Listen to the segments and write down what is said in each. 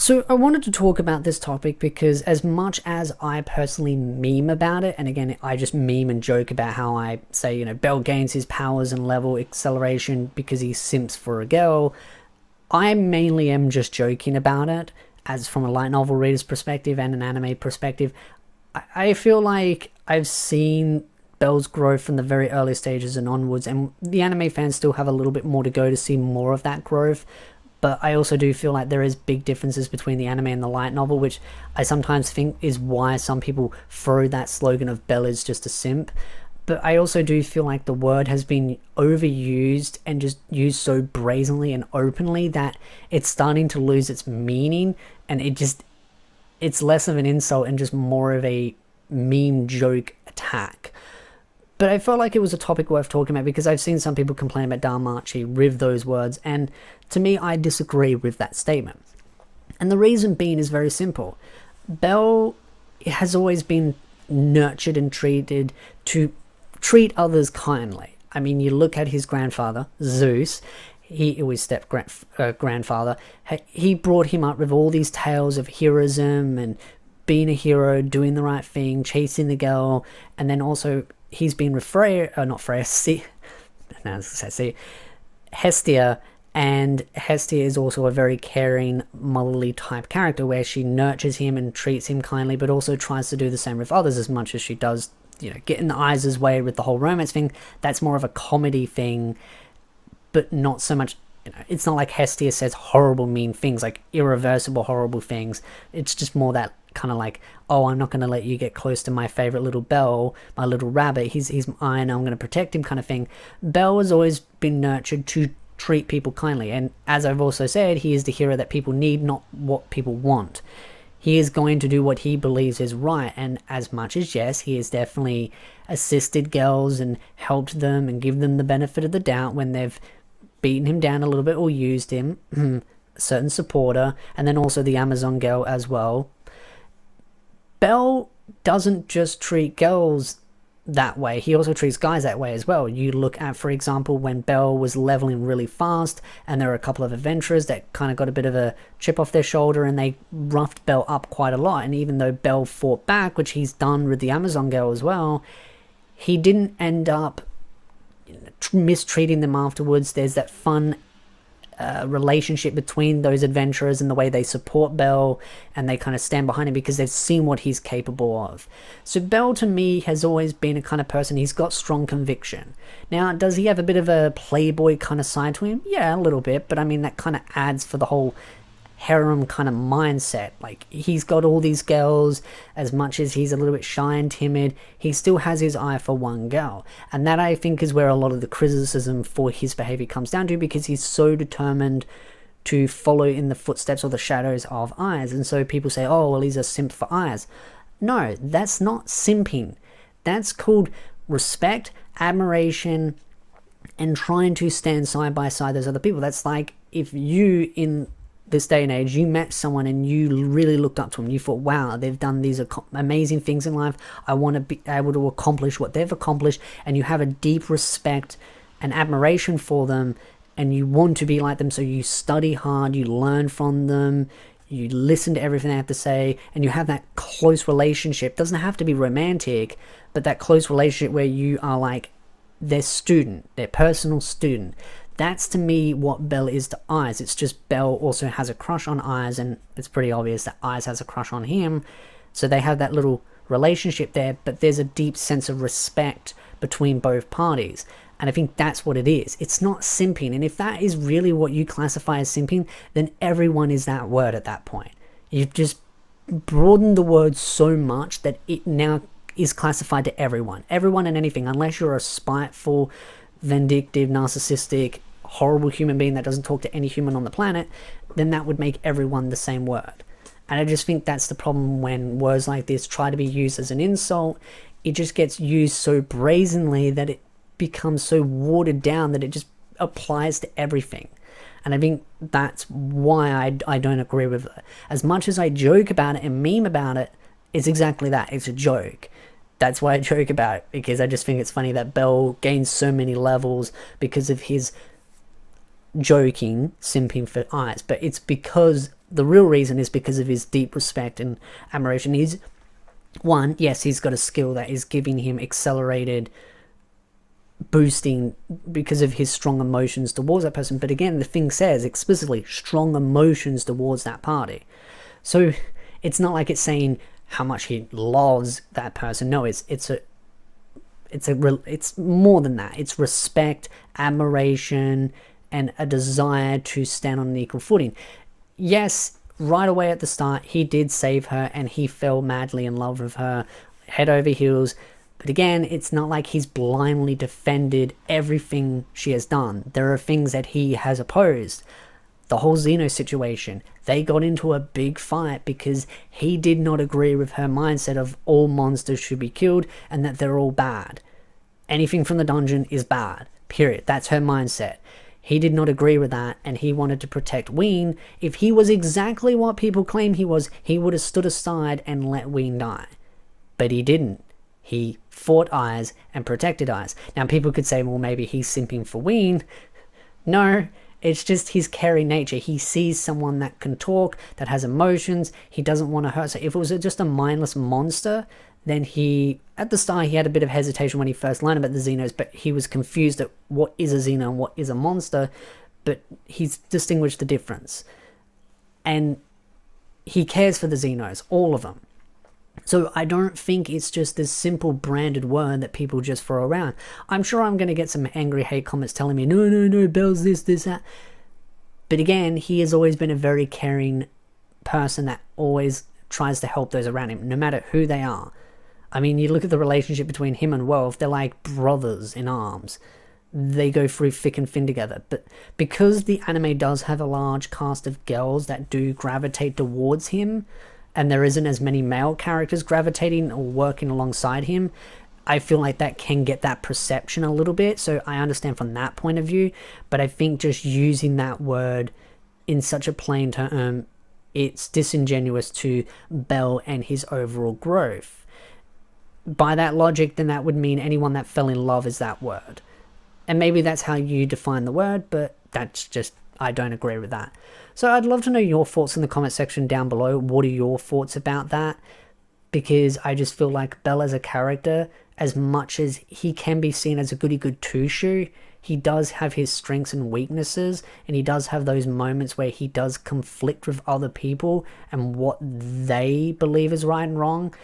So I wanted to talk about this topic because as much as I personally meme about it, and again, I just meme and joke about how I say, Bell gains his powers and level acceleration because he simps for a girl, I mainly am just joking about it, as from a light novel reader's perspective and an anime perspective. I feel like I've seen Bell's growth from the very early stages and onwards, and the anime fans still have a little bit more to go to see more of that growth. But I also do feel like there is big differences between the anime and the light novel, which I sometimes think is why some people throw that slogan of Bell is just a simp. But I also do feel like the word has been overused and just used so brazenly and openly that it's starting to lose its meaning, and it's less of an insult and just more of a meme joke attack. But I felt like it was a topic worth talking about because I've seen some people complain about DanMachi with those words, and to me, I disagree with that statement. And the reason being is very simple. Bell has always been nurtured and treated to treat others kindly. I mean, you look at his grandfather, Zeus, he was step grandfather. He brought him up with all these tales of heroism and being a hero, doing the right thing, chasing the girl, and then also he's been with Freya, not Freya, Hestia, and Hestia is also a very caring, motherly type character where she nurtures him and treats him kindly, but also tries to do the same with others as much as she does, get in the Eyes' way with the whole romance thing. That's more of a comedy thing, but not so much. It's not like Hestia says horrible, mean things, like irreversible, horrible things. It's just more that kind of like, oh, I'm not going to let you get close to my favorite little Bell, my little rabbit. He's mine. I'm going to protect him, kind of thing. Bell has always been nurtured to treat people kindly, and as I've also said, he is the hero that people need, not what people want. He is going to do what he believes is right, and as much as, yes, he has definitely assisted girls and helped them and give them the benefit of the doubt when they've beaten him down a little bit or used him, a certain supporter, and then also the Amazon girl as well. Bell doesn't just treat girls that way, he also treats guys that way as well. You look at, for example, when Bell was leveling really fast and there were a couple of adventurers that kind of got a bit of a chip off their shoulder and they roughed Bell up quite a lot, and even though Bell fought back, which he's done with the Amazon girl as well, he didn't end up mistreating them afterwards. There's that fun relationship between those adventurers and the way they support Bell and they kind of stand behind him because they've seen what he's capable of. So Bell to me has always been a kind of person, he's got strong conviction. Now, does he have a bit of a playboy kind of side to him? Yeah, a little bit, but I mean that kind of adds for the whole harem kind of mindset. Like, he's got all these girls, as much as he's a little bit shy and timid, he still has his eye for one girl, and that I think is where a lot of the criticism for his behavior comes down to, because he's so determined to follow in the footsteps or the shadows of Eyes. And so people say, oh well, he's a simp for Eyes. No, that's not simping. That's called respect, admiration, and trying to stand side by side those other people. That's like if you, in this day and age, you met someone and you really looked up to them, you thought, wow, they've done these amazing things in life, I want to be able to accomplish what they've accomplished, and you have a deep respect and admiration for them, and you want to be like them, so you study hard, you learn from them, you listen to everything they have to say, and you have that close relationship. It doesn't have to be romantic, but that close relationship where you are like their student, their personal student. That's to me what Bell is to Eyes. It's just Bell also has a crush on Eyes, and it's pretty obvious that Eyes has a crush on him. So they have that little relationship there, but there's a deep sense of respect between both parties. And I think that's what it is. It's not simping. And if that is really what you classify as simping, then everyone is that word at that point. You've just broadened the word so much that it now is classified to everyone. Everyone and anything, unless you're a spiteful, vindictive, narcissistic, horrible human being that doesn't talk to any human on the planet, then that would make everyone the same word. And I just think that's the problem when words like this try to be used as an insult. It just gets used so brazenly that it becomes so watered down that it just applies to everything. And I think that's why I don't agree with it. As much as I joke about it and meme about it, it's exactly that. It's a joke. That's why I joke about it, because I just think it's funny that Bell gains so many levels because of his joking, simping for Eyes. But it's because the real reason is because of his deep respect and admiration. He's one, yes, he's got a skill that is giving him accelerated boosting because of his strong emotions towards that person. But again, the thing says explicitly strong emotions towards that party. So it's not like it's saying how much he loves that person. No, it's more than that. It's respect, admiration, and a desire to stand on an equal footing. Yes, right away at the start, he did save her and he fell madly in love with her, head over heels. But again, it's not like he's blindly defended everything she has done. There are things that he has opposed. The whole Xeno situation, they got into a big fight because he did not agree with her mindset of all monsters should be killed and that they're all bad. Anything from the dungeon is bad, period. That's her mindset. He did not agree with that, and he wanted to protect Ween. If he was exactly what people claim he was, he would have stood aside and let Ween die. But he didn't. He fought Eyes and protected Eyes. Now, people could say, well, maybe he's simping for Ween. No, it's just his caring nature. He sees someone that can talk, that has emotions. He doesn't want to hurt. So if it was just a mindless monster, then at the start, he had a bit of hesitation when he first learned about the Xenos, but he was confused at what is a Xeno and what is a monster, but he's distinguished the difference. And he cares for the Xenos, all of them. So I don't think it's just this simple branded word that people just throw around. I'm sure I'm going to get some angry hate comments telling me, no, Bell's this, that. But again, he has always been a very caring person that always tries to help those around him, no matter who they are. I mean, you look at the relationship between him and Welf, they're like brothers in arms. They go through thick and thin together. But because the anime does have a large cast of girls that do gravitate towards him, and there isn't as many male characters gravitating or working alongside him, I feel like that can get that perception a little bit. So I understand from that point of view, but I think just using that word in such a plain term, it's disingenuous to Bell and his overall growth. By that logic, then that would mean anyone that fell in love is that word. And maybe that's how you define the word, but that's just, I don't agree with that. So I'd love to know your thoughts in the comment section down below. What are your thoughts about that? Because I just feel like Bell as a character, as much as he can be seen as a goody-good two-shoe, he does have his strengths and weaknesses, and he does have those moments where he does conflict with other people and what they believe is right and wrong.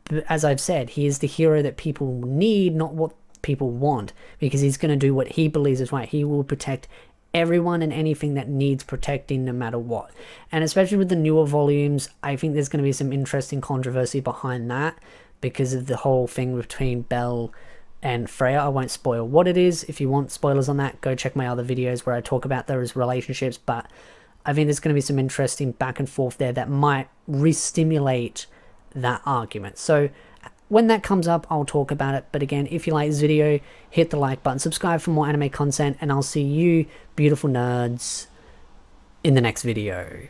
But as I've said, he is the hero that people need, not what people want, because he's going to do what he believes is right. He will protect everyone and anything that needs protecting no matter what. And especially with the newer volumes, I think there's going to be some interesting controversy behind that because of the whole thing between Bell and Freya. I won't spoil what it is. If you want spoilers on that, go check my other videos where I talk about those relationships. But I think there's going to be some interesting back and forth there that might re-stimulate that argument. So when that comes up, I'll talk about it. But again, if you like this video, hit the like button, subscribe for more anime content, and I'll see you beautiful nerds in the next video.